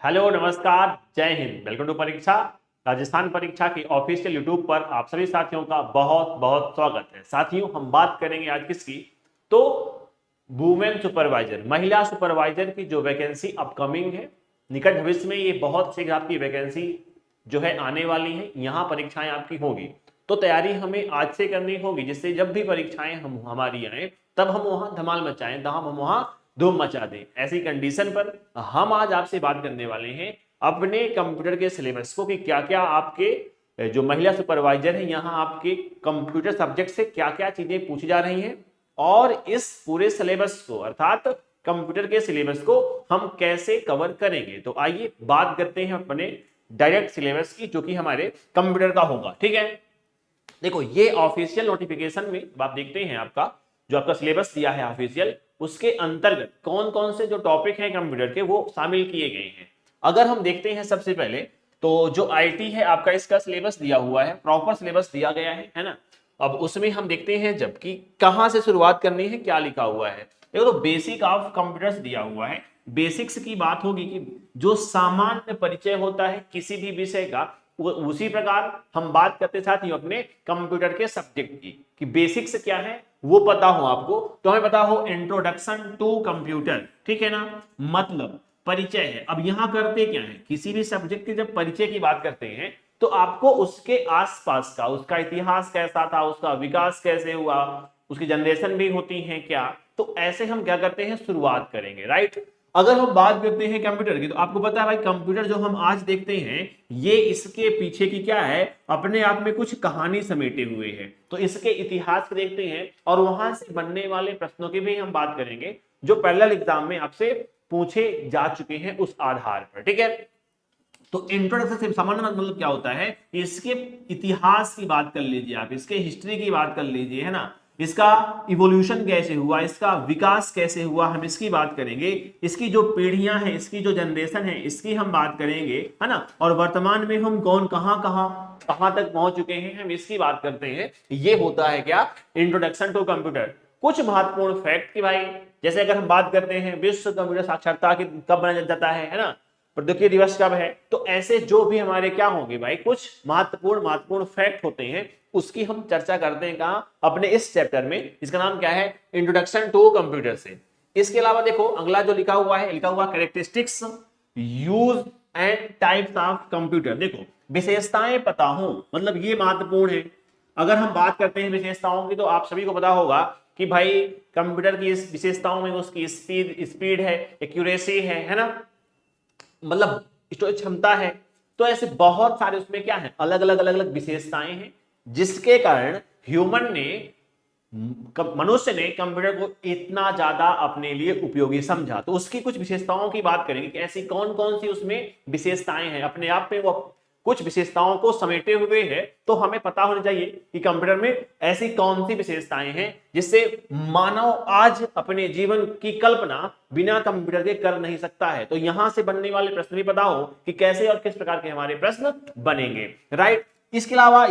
Hello नमस्कार जय Hind. Welcome to परीक्षा राजस्थान परीक्षा की ऑफिशियल यूट्यूब पर आप सभी साथियों का बहुत बहुत स्वागत है। साथियों हम बात करेंगे आज किसकी, तो वुमेन सुपरवाइजर, महिला सुपरवाइजर की जो वैकेंसी अपकमिंग है, निकट भविष्य में ये बहुत शीघ्र आपकी वैकेंसी जो है आने वाली है। यहाँ परीक्षाएं आपकी होगी तो तैयारी हमें आज से करनी होगी, जिससे जब भी परीक्षाएं हम हमारी आए तब हम वहां धमाल मचाएं, तब हम वहां धूम मचा दें। ऐसी कंडीशन पर हम आज आपसे बात करने वाले हैं अपने कंप्यूटर के सिलेबस को, कि क्या क्या आपके जो महिला सुपरवाइजर है यहाँ आपके कंप्यूटर सब्जेक्ट से क्या क्या चीजें पूछी जा रही हैं और इस पूरे सिलेबस को अर्थात कंप्यूटर के सिलेबस को हम कैसे कवर करेंगे। तो आइए बात करते हैं अपने डायरेक्ट सिलेबस की, जो कि हमारे कंप्यूटर का होगा। ठीक है, देखो ये ऑफिशियल नोटिफिकेशन में आप देखते हैं आपका जो आपका सिलेबस दिया है ऑफिशियल, उसके अंतर्गत कौन कौन से जो टॉपिक हैं कंप्यूटर के वो शामिल किए गए हैं। अगर हम देखते हैं सबसे पहले तो जो आईटी है आपका, इसका सिलेबस दिया हुआ है, प्रॉपर सिलेबस दिया गया है ना। अब उसमें हम देखते हैं जबकि कहां से शुरुआत करनी है, क्या लिखा हुआ है। देखो तो बेसिक ऑफ कंप्यूटर्स दिया हुआ है। बेसिक्स की बात होगी कि जो सामान्य परिचय होता है किसी भी विषय का, उसी प्रकार हम बात करते साथियों अपने कंप्यूटर के सब्जेक्ट की, कि बेसिक्स क्या है वो पता हो आपको। तो हमें पता हो इंट्रोडक्शन टू कंप्यूटर, ठीक है ना, मतलब परिचय है। अब यहां करते क्या है, किसी भी सब्जेक्ट के जब परिचय की बात करते हैं तो आपको उसके आसपास का, उसका इतिहास कैसा था, उसका विकास कैसे हुआ, उसकी जनरेशन भी होती है क्या, तो ऐसे हम क्या करते हैं शुरुआत करेंगे, राइट। अगर हम बात करते हैं कंप्यूटर की तो आपको पता है भाई कंप्यूटर जो हम आज देखते हैं ये इसके पीछे की क्या है, अपने आप में कुछ कहानी समेटे हुए है। तो इसके इतिहास को देखते हैं और वहां से बनने वाले प्रश्नों की भी हम बात करेंगे जो पैरेलल एग्जाम में आपसे पूछे जा चुके हैं उस आधार पर। ठीक है, तो इंट्रोडक्शन से सामान्य मतलब क्या होता है, इसके इतिहास की बात कर लीजिए आप, इसके हिस्ट्री की बात कर लीजिए, है ना, इसका इवोल्यूशन कैसे हुआ, इसका विकास कैसे हुआ, हम इसकी बात करेंगे। इसकी जो पीढ़ियां हैं, इसकी जो जनरेशन है, इसकी हम बात करेंगे, है ना। और वर्तमान में हम कौन कहां कहां कहां तक पहुंच चुके हैं, हम इसकी बात करते हैं। ये होता है क्या, इंट्रोडक्शन टू कंप्यूटर। कुछ महत्वपूर्ण फैक्ट कि भाई, जैसे अगर हम बात करते हैं विश्व कंप्यूटर साक्षरता की कब मनाया जाता है ना, प्रौद्योगिकी दिवस कब है, तो ऐसे जो भी हमारे क्या होंगे भाई, कुछ महत्वपूर्ण फैक्ट होते हैं, उसकी हम चर्चा करते हैं कहां, अपने इस चैप्टर में। इसका नाम क्या है, इंट्रोडक्शन टू कंप्यूटर से। इसके अलावा देखो अगला जो लिखा हुआ है, लिखा हुआ characteristics use and types of computer. देखो विशेषताएं पता हो, मतलब ये महत्वपूर्ण है। अगर हम बात करते हैं विशेषताओं की तो आप सभी को पता होगा कि भाई कंप्यूटर की इस विशेषताओं में उसकी स्पीड है, एक्यूरेसी है ना, मतलब स्टोरेज क्षमता है। तो ऐसे बहुत सारे उसमें क्या है, अलग अलग विशेषताएं हैं, जिसके कारण ह्यूमन ने, मनुष्य ने कंप्यूटर को इतना ज्यादा अपने लिए उपयोगी समझा। तो उसकी कुछ विशेषताओं की बात करेंगे कि ऐसी कौन कौन सी उसमें विशेषताएं हैं, अपने आप में वो कुछ विशेषताओं को समेटे हुए है। तो हमें पता होना चाहिए कि कंप्यूटर में ऐसी कौन सी विशेषताएं हैं जिससे मानव आज अपने जीवन की कल्पना बिना कंप्यूटर के कर नहीं सकता है। तो यहां से बनने वाले प्रश्न भी पता हो कि कैसे और किस प्रकार के हमारे प्रश्न बनेंगे, राइट। इसके अलावा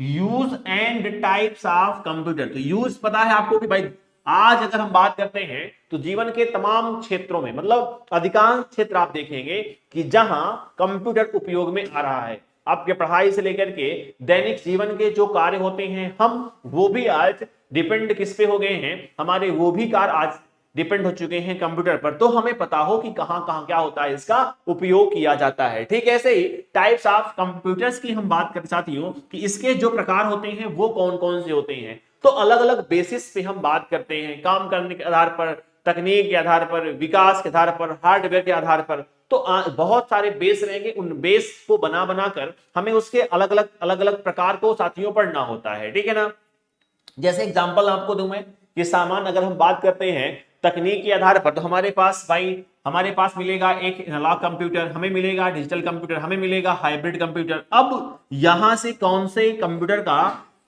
use and types of computer. तो यूज पता है आपको कि भाई आज अगर हम बात करते हैं तो जीवन के तमाम क्षेत्रों में, मतलब अधिकांश क्षेत्र आप देखेंगे कि जहां कंप्यूटर उपयोग में आ रहा है, आपके पढ़ाई से लेकर के दैनिक जीवन के जो कार्य होते हैं, हम वो भी आज डिपेंड किस पे हो गए हैं, हमारे वो भी कार्य आज डिपेंड हो चुके हैं कंप्यूटर पर। तो हमें पता हो कि कहां कहां क्या होता है, इसका उपयोग किया जाता है। ठीक ऐसे ही टाइप्स ऑफ कंप्यूटर्स की हम बात करते साथियों कि इसके जो प्रकार होते हैं वो कौन कौन से होते हैं। तो अलग अलग बेसिस पे हम बात करते हैं, काम करने के आधार पर, तकनीक के आधार पर, विकास के आधार पर, हार्डवेयर के आधार पर। तो बहुत सारे बेस रहेंगे, उन बेस को बना बनाकर हमें उसके अलग अलग प्रकार को साथियों पढ़ना होता है। ठीक है ना, जैसे एग्जांपल आपको दूं मैं कि सामान अगर हम बात करते हैं तकनीक के आधार पर, तो हमारे पास भाई, हमारे पास मिलेगा एक एनालॉग कंप्यूटर, हमें मिलेगा डिजिटल कंप्यूटर, हमें मिलेगा हाइब्रिड कंप्यूटर। अब यहां से कौन से कंप्यूटर का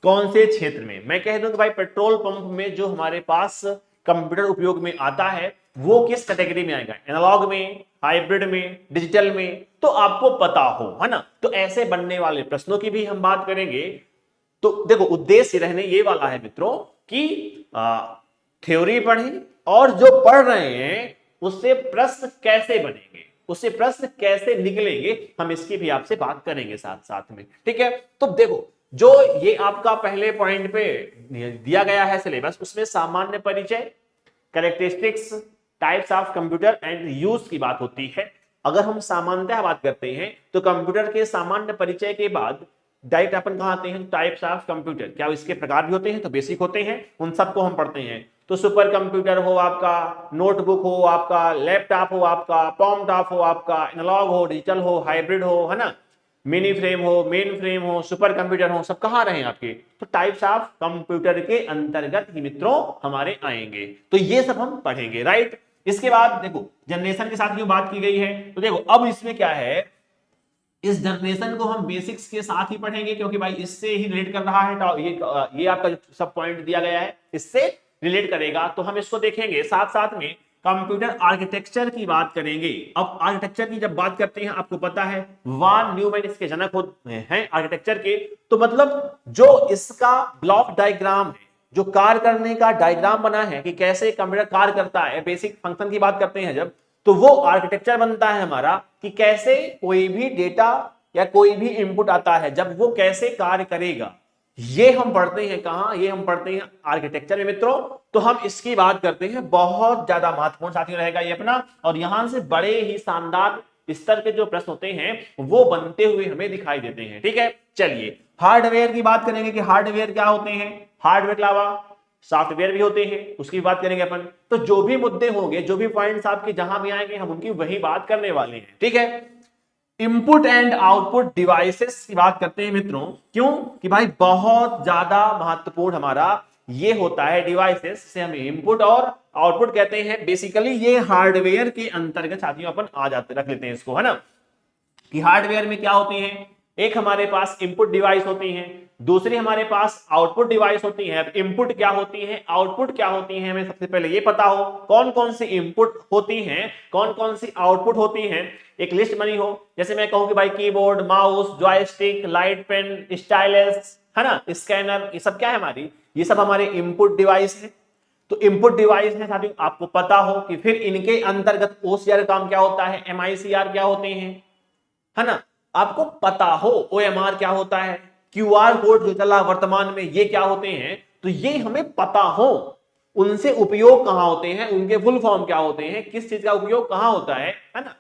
कौन से क्षेत्र में, मैं कह दूं कि भाई पेट्रोल पंप में जो हमारे पास कंप्यूटर उपयोग में आता है वो किस कैटेगरी में आएगा, एनालॉग में, हाइब्रिड में, डिजिटल में, तो आपको पता हो, है ना। तो ऐसे बनने वाले प्रश्नों की भी हम बात करेंगे। तो देखो उद्देश्य रहने ये वाला है मित्रों कि थ्योरी पढ़ें और जो पढ़ रहे हैं उससे प्रश्न कैसे बनेंगे, उससे प्रश्न कैसे निकलेंगे हम इसकी भी आपसे बात करेंगे साथ साथ में, ठीक है। तो देखो जो ये आपका पहले पॉइंट पे दिया गया है सिलेबस, उसमें सामान्य परिचय, characteristics, types of computer and use की बात होती है। अगर हम सामान्यतः बात करते हैं तो कंप्यूटर के सामान्य परिचय के बाद डायरेक्ट अपन कहां आते हैं, टाइप्स ऑफ कंप्यूटर, क्या इसके प्रकार भी होते हैं, तो बेसिक होते हैं, उन सबको हम पढ़ते हैं। तो सुपर कंप्यूटर हो आपका, नोटबुक हो आपका, लैपटॉप हो आपका, पॉम टॉप हो आपका, एनालॉग हो, डिजिटल हो, हाइब्रिड हो, है ना, मिनी फ्रेम हो, मेन फ्रेम हो, सुपर कंप्यूटर हो, सब कहां रहे आपके, तो टाइप्स ऑफ कंप्यूटर के अंतर्गत ही मित्रों हमारे आएंगे। तो ये सब हम पढ़ेंगे, राइट। इसके बाद देखो जनरेशन के साथ जो बात की गई है, तो देखो अब इसमें क्या है, इस जनरेशन को हम बेसिक्स के साथ ही पढ़ेंगे, क्योंकि भाई इससे ही रिलेट कर रहा है, ये आपका जो सब पॉइंट दिया गया है इससे रिलेट करेगा, तो हम इसको देखेंगे। साथ साथ में कंप्यूटर आर्किटेक्चर की बात करेंगे। अब आर्किटेक्चर की जब बात करते हैं, आपको पता है वान न्यूमैन इसके जनक होते हैं आर्किटेक्चर के। तो मतलब जो इसका ब्लॉक डायग्राम है, जो कार्य करने का डायग्राम बना है कि कैसे कंप्यूटर कार्य करता है, बेसिक फंक्शन की बात करते हैं जब, तो वो आर्किटेक्चर बनता है हमारा कि कैसे कोई भी डेटा या कोई भी इनपुट आता है जब वो कैसे कार्य करेगा। ये हम पढ़ते हैं कहां, ये हम पढ़ते हैं आर्किटेक्चर में मित्रों। तो हम इसकी बात करते हैं, बहुत ज्यादा महत्वपूर्ण साथियों रहेगा ये अपना, और यहां से बड़े ही शानदार स्तर के जो प्रश्न होते हैं वो बनते हुए हमें दिखाई देते हैं, ठीक है। चलिए हार्डवेयर की बात करेंगे कि हार्डवेयर क्या होते हैं, हार्डवेयर के अलावा सॉफ्टवेयर भी होते हैं, उसकी बात करेंगे अपन। तो जो भी मुद्दे होंगे, जो भी पॉइंट्स आपके जहां भी आएंगे, हम उनकी वही बात करने वाले हैं, ठीक है। इनपुट एंड आउटपुट डिवाइसेस की बात करते हैं मित्रों, क्यों कि भाई बहुत ज्यादा महत्वपूर्ण हमारा ये होता है डिवाइसेस, से हम इनपुट और आउटपुट कहते हैं। बेसिकली ये हार्डवेयर के अंतर्गत साथियों अपन आ जाते रख लेते हैं इसको, है ना, कि हार्डवेयर में क्या होती हैं, एक हमारे पास इनपुट डिवाइस होती हैं, दूसरी हमारे पास आउटपुट डिवाइस होती है। अब इनपुट क्या होती है, आउटपुट क्या होती है, हमें सबसे पहले ये पता हो कौन कौन सी इनपुट होती हैं, कौन कौन सी आउटपुट होती हैं, एक लिस्ट बनी हो। जैसे मैं कहूं कि भाई keyboard, mouse, joystick, light pen, stylus, है ना, स्कैनर, ये सब क्या है हमारी, ये सब हमारे इनपुट डिवाइस है। तो इनपुट डिवाइस है साथियों, आपको पता हो कि फिर इनके अंतर्गत ओसीआर काम क्या होता है, एमआईसीआर क्या होते हैं, है ना, आपको पता हो ओएमआर क्या होता है, क्यूआर कोड जो चला वर्तमान में ये क्या होते हैं, तो ये हमें पता हो। उनसे उपयोग कहां होते हैं, उनके फुल फॉर्म क्या होते हैं, किस चीज का उपयोग कहां होता है ना।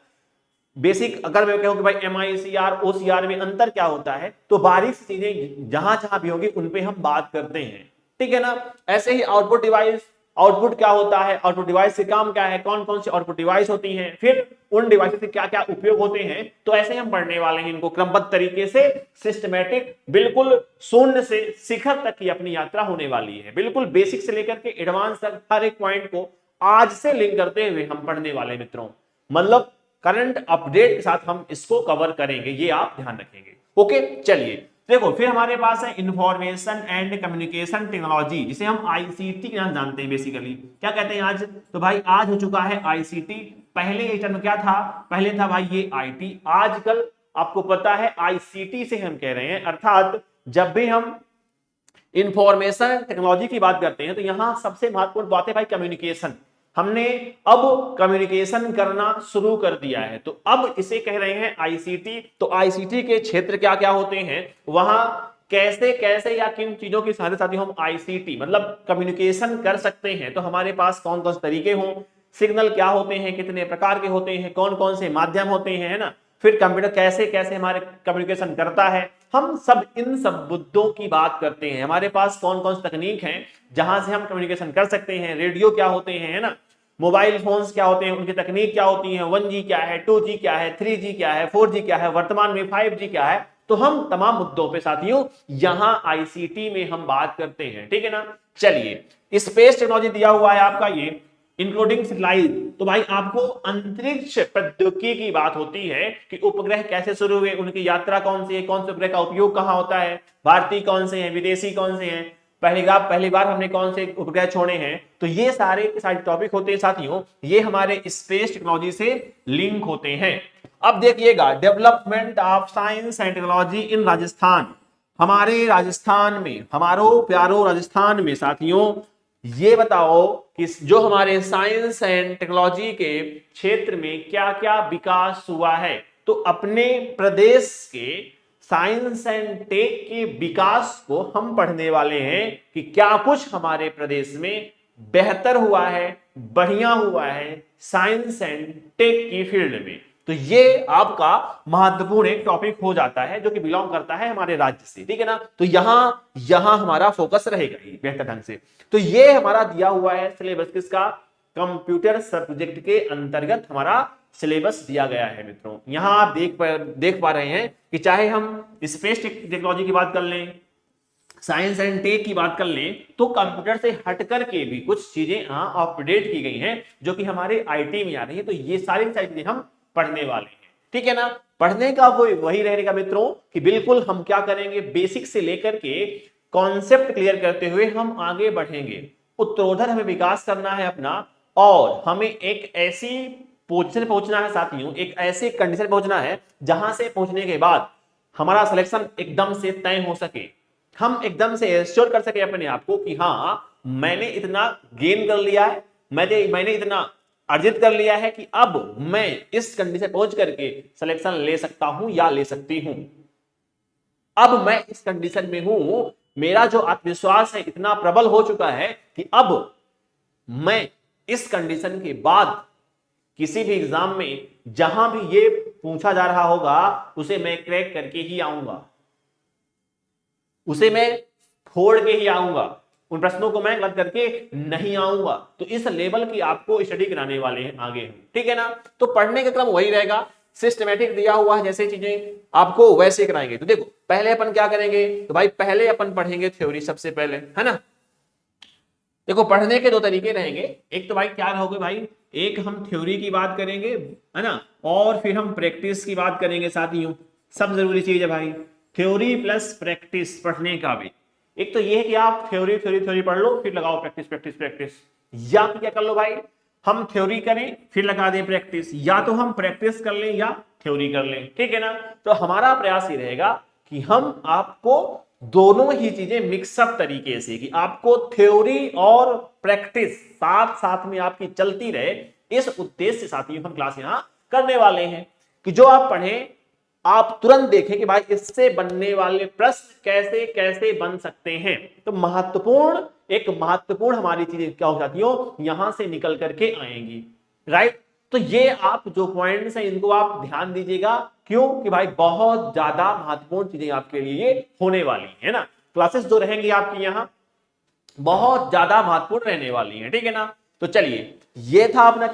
बेसिक अगर मैं कहूं कि भाई एमआईसीआर ओसीआर में अंतर क्या होता है, तो बारीक चीजें जहां जहां भी होगी उन पे हम बात करते हैं, ठीक है ना। ऐसे ही आउटपुट डिवाइस, आउटपुट क्या होता है, आउटपुट डिवाइस के काम क्या है, कौन कौन सी आउटपुट डिवाइस होती हैं, फिर उन डिवाइस से क्या क्या उपयोग होते हैं। तो ऐसे हम पढ़ने वाले हैं इनको क्रमबद्ध तरीके से, सिस्टमैटिक, बिल्कुल शून्य से शिखर तक की अपनी यात्रा होने वाली है। बिल्कुल बेसिक से लेकर के एडवांस तक हर एक पॉइंट को आज से लिंक करते हुए हम पढ़ने वाले मित्रों, मतलब करंट अपडेट के साथ हम इसको कवर करेंगे, ये आप ध्यान रखेंगे। ओके चलिए देखो, फिर हमारे पास है इंफॉर्मेशन एंड कम्युनिकेशन टेक्नोलॉजी, जिसे हम आईसीटी के नाम जानते हैं। बेसिकली क्या कहते हैं आज, तो भाई आज हो चुका है आईसीटी। पहले ये टर्म क्या था, पहले था भाई ये आईटी, आजकल आपको पता है आईसीटी से हम कह रहे हैं। अर्थात जब भी हम इंफॉर्मेशन टेक्नोलॉजी की बात करते हैं तो यहां सबसे महत्वपूर्ण बात है भाई कम्युनिकेशन। हमने अब कम्युनिकेशन करना शुरू कर दिया है, तो अब इसे कह रहे हैं आईसीटी। तो आईसीटी के क्षेत्र क्या क्या होते हैं, वहां कैसे कैसे या किन चीजों के साथ साथ हम आईसीटी मतलब कम्युनिकेशन कर सकते हैं। तो हमारे पास कौन कौन से तरीके हों, सिग्नल क्या होते हैं, कितने प्रकार के होते हैं, कौन कौन से माध्यम होते हैं, है ना, फिर कंप्यूटर कैसे कैसे हमारे कम्युनिकेशन करता है, हम सब इन सब मुद्दों की बात करते हैं। हमारे पास कौन कौन सी तकनीक है जहां से हम कम्युनिकेशन कर सकते हैं, रेडियो क्या होते हैं, है ना, मोबाइल फोन्स क्या होते हैं, उनकी तकनीक क्या होती है, 1G क्या है, 2G क्या है, 3G क्या है, 4G क्या है, वर्तमान में 5G क्या है। तो हम तमाम मुद्दों पे साथियों यहां आईसीटी में हम बात करते हैं, ठीक है ना। चलिए स्पेस टेक्नोलॉजी दिया हुआ है आपका ये इंक्लूडिंग सैटेलाइट। तो भाई आपको अंतरिक्ष प्रौद्योगिकी की बात होती है कि उपग्रह कैसे शुरू हुए, उनकी यात्रा कौन सी है, कौन से उपग्रह का उपयोग कहां होता है, भारतीय कौन से हैं, विदेशी कौन से हैं, पहली बार हमने कौन से उपग्रह छोड़े हैं। तो ये सारे टॉपिक होते हैं साथियों, ये हमारे स्पेस टेक्नोलॉजी से लिंक होते हैं। अब देखिएगा development of science and technology in Rajasthan, हमारे राजस्थान में, हमारो प्यारो राजस्थान में साथियों ये बताओ कि जो हमारे साइंस एंड टेक्नोलॉजी के क्षेत्र में क्या क्या विकास हुआ है। तो अपने प्रदेश के साइंस एंड टेक के विकास को हम पढ़ने वाले हैं कि क्या कुछ हमारे प्रदेश में बेहतर हुआ है, बढ़िया हुआ है साइंस एंड टेक की फील्ड में। तो ये आपका महत्वपूर्ण एक टॉपिक हो जाता है जो कि बिलोंग करता है हमारे राज्य से, ठीक है ना। तो यहां हमारा फोकस रहेगा ही बेहतर ढंग से। तो ये हमारा दिया हुआ है सिलेबस किसका, कंप्यूटर सब्जेक्ट के अंतर्गत हमारा सिलेबस दिया गया है मित्रों। यहां आप देख पा रहे हैं कि चाहे हम स्पेस टेक्नोलॉजी की बात कर लें, साइंस एंड टेक की बात कर लें, तो कंप्यूटर से हट करके भी कुछ चीजें यहां अपडेट की गई हैं जो कि हमारे आईटी में आ रही है। तो ये सारी चीजें हम पढ़ने वाले हैं, ठीक है ना। पढ़ने का वो वही रहेगा मित्रों कि बिल्कुल हम क्या करेंगे, बेसिक से लेकर के कॉन्सेप्ट क्लियर करते हुए हम आगे बढ़ेंगे। उत्तरोत्तर हमें विकास करना है अपना, और हमें एक ऐसी पोजीशन पहुंचना है साथियों, एक ऐसी कंडीशन पहुंचना है जहां से पहुंचने के बाद हमारा सिलेक्शन एकदम से तय हो सके, हम एकदम से एश्योर कर सके अपने आप को कि हाँ मैंने इतना गेन कर लिया है, मैंने इतना अर्जित कर लिया है कि अब मैं इस कंडीशन पहुंच करके सिलेक्शन ले सकता हूं या ले सकती हूं। अब मैं इस कंडीशन में हूं, मेरा जो आत्मविश्वास है इतना प्रबल हो चुका है कि अब मैं इस कंडीशन के बाद किसी भी एग्जाम में जहां भी ये पूछा जा रहा होगा उसे मैं क्रैक करके ही आऊंगा, उसे मैं फोड़ के ही आऊंगा, उन प्रश्नों को मैं गलत करके नहीं आऊंगा। तो इस लेवल की आपको स्टडी कराने वाले हैं आगे हम, ठीक है ना। तो पढ़ने का क्रम वही रहेगा, सिस्टमेटिक दिया हुआ है, जैसे चीजें आपको वैसे कराएंगे। तो देखो पहले अपन क्या करेंगे, तो भाई पहले अपन पढ़ेंगे थ्योरी सबसे पहले, है ना। देखो पढ़ने के दो तरीके रहेंगे, एक तो भाई क्या रहोगे भाई, एक हम थ्योरी की बात करेंगे, है ना, और फिर हम प्रैक्टिस की बात करेंगे साथियों। सब जरूरी चीज है भाई, थ्योरी प्लस प्रैक्टिस पढ़ने का भी। एक तो ये है कि आप थ्योरी थ्योरी थ्योरी पढ़ लो फिर लगाओ प्रैक्टिस प्रैक्टिस प्रैक्टिस, या तो क्या कर लो भाई हम थ्योरी करें फिर लगा दें प्रैक्टिस, या तो हम प्रैक्टिस कर लें या थ्योरी कर लें, ठीक है ना। तो हमारा प्रयास ये रहेगा कि हम आपको दोनों ही चीजें मिक्सअप तरीके से, कि आपको थ्योरी और प्रैक्टिस साथ साथ में आपकी चलती रहे, इस उद्देश्य से साथियों हम क्लास यहां करने वाले हैं कि जो आप पढ़ें आप तुरंत देखें कि भाई इससे बनने वाले प्रश्न कैसे कैसे बन सकते हैं। तो महत्वपूर्ण हमारी चीजें क्या हो जाती हो यहां से निकल करके आएंगी, राइट। तो ये आप जो पॉइंट्स हैं इनको आप ध्यान दीजिएगा, क्यों कि भाई बहुत ज्यादा महत्वपूर्ण चीजें आपके लिए होने वाली है ना। क्लासेस जो रहेंगी आपकी यहाँ बहुत ज्यादा महत्वपूर्ण रहने वाली है, ठीक है ना। तो चलिए ये था अपना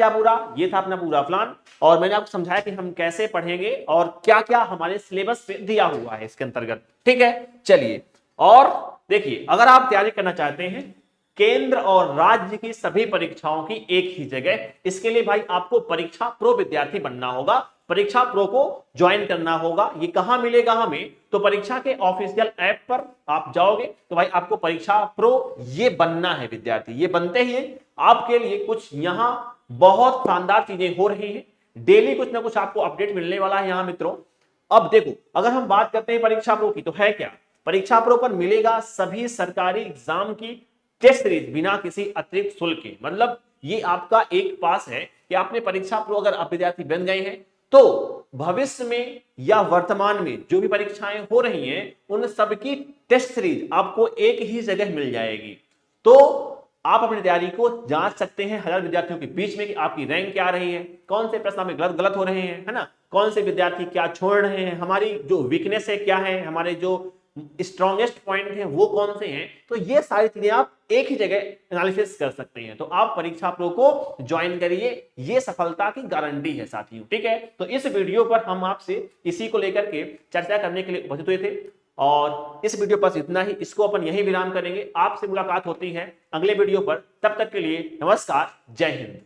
पूरा प्लान, और मैंने आपको समझाया कि हम कैसे पढ़ेंगे और क्या क्या हमारे सिलेबस पे दिया हुआ है इसके अंतर्गत, ठीक है। चलिए और देखिए, अगर आप तैयारी करना चाहते हैं केंद्र और राज्य की सभी परीक्षाओं की एक ही जगह, इसके लिए भाई आपको परीक्षा प्रो विद्यार्थी बनना होगा, परीक्षा प्रो को ज्वाइन करना होगा। ये कहां मिलेगा हमें, तो परीक्षा के ऑफिशियल ऐप पर आप जाओगे तो भाई आपको परीक्षा प्रो ये बनना है विद्यार्थी। ये बनते ही आपके लिए कुछ यहां बहुत शानदार चीजें हो रही हैं, डेली कुछ ना कुछ आपको अपडेट मिलने वाला है यहां मित्रों। अब देखो अगर हम बात करते हैं परीक्षा प्रो की, तो है क्या, परीक्षा प्रो पर मिलेगा सभी सरकारी एग्जाम की टेस्ट सीरीज बिना किसी अतिरिक्त शुल्क के। मतलब ये आपका एक पास है कि आपने परीक्षा प्रो अगर आप विद्यार्थी बन गए हैं तो भविष्य में या वर्तमान में जो भी परीक्षाएं हो रही हैं उन सबकी टेस्ट सीरीज आपको एक ही जगह मिल जाएगी। तो आप अपनी तैयारी को जांच सकते हैं हजार विद्यार्थियों के बीच में कि आपकी रैंक क्या रही है, कौन से प्रश्न में गलत हो रहे हैं, है ना, कौन से विद्यार्थी क्या छोड़ रहे हैं, हमारी जो वीकनेस है क्या है, हमारे जो स्ट्रॉन्गेस्ट पॉइंट है वो कौन से हैं। तो ये सारी चीजें आप एक ही जगह एनालिसिस कर सकते हैं। तो आप परीक्षा प्रो को ज्वाइन करिए, ये सफलता की गारंटी है साथियों, ठीक है। तो इस वीडियो पर हम आपसे इसी को लेकर के चर्चा करने के लिए उपस्थित हुए थे, और इस वीडियो पर इतना ही, इसको अपन यही विराम करेंगे। आपसे मुलाकात होती है अगले वीडियो पर, तब तक के लिए नमस्कार, जय हिंद।